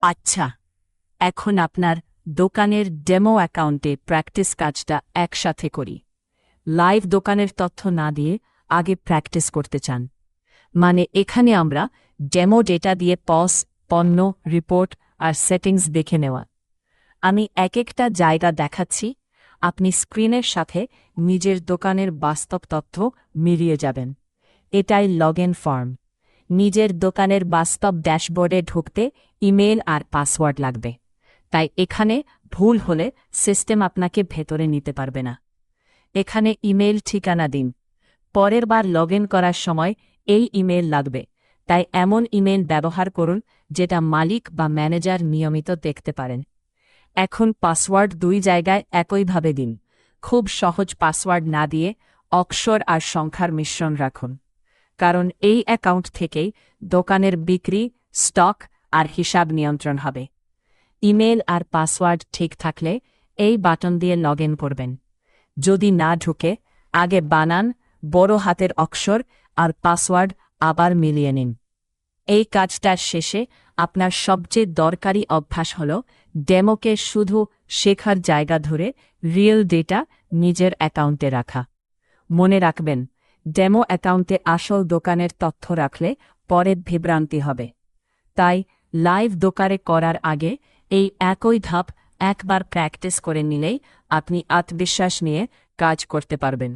আচ্ছা, এখন আপনার দোকানের ডেমো অ্যাকাউন্টে প্র্যাকটিস কাজটা একসাথে করি। লাইভ দোকানের তথ্য না দিয়ে আগে প্র্যাকটিস করতে চান? মানে এখানে আমরা ডেমো ডেটা দিয়ে পস, পণ্য, রিপোর্ট আর সেটিংস দেখে নেওয়া। আমি এক একটা জায়গা দেখাচ্ছি, আপনি স্ক্রিনের সাথে নিজের দোকানের বাস্তব তথ্য মিলিয়ে যাবেন। এটাই লগইন ফর্ম। নিজের দোকানের বাস্তব ড্যাশবোর্ডে ঢুকতে ইমেল আর পাসওয়ার্ড লাগবে, তাই এখানে ভুল হলে সিস্টেম আপনাকে ভেতরে নিতে পারবে না। এখানে ইমেল ঠিকানা দিন। পরের বার লগইন করার সময় এই ইমেল লাগবে, তাই এমন ইমেল ব্যবহার করুন যেটা মালিক বা ম্যানেজার নিয়মিত দেখতে পারেন। এখন পাসওয়ার্ড 2 জায়গায় একইভাবে দিন। খুব সহজ পাসওয়ার্ড না দিয়ে অক্ষর আর সংখ্যার মিশ্রণ রাখুন, কারণ এই অ্যাকাউন্ট থেকেই দোকানের বিক্রি, স্টক আর হিসাব নিয়ন্ত্রণ হবে। ইমেল আর পাসওয়ার্ড ঠিক থাকলে এই বাটন দিয়ে লগইন করবেন। যদি না ঢুকে, আগে বানান, বড় হাতের অক্ষর আর পাসওয়ার্ড আবার মিলিয়ে নিন। এই কাজটার শেষে আপনার সবচেয়ে দরকারি অভ্যাস হল ডেমোকে শুধু শেখার জায়গা ধরে রিয়েল ডেটা নিজের অ্যাকাউন্টে রাখা। মনে রাখবেন, ডেমো অ্যাকাউন্টে আসল দোকানের তথ্য রাখলে পরে বিভ্রান্তি হবে। তাই লাইভ দোকানে করার আগে এই একই ধাপ একবার প্র্যাকটিস করে নিলেই আপনি আত্মবিশ্বাস নিয়ে কাজ করতে পারবেন।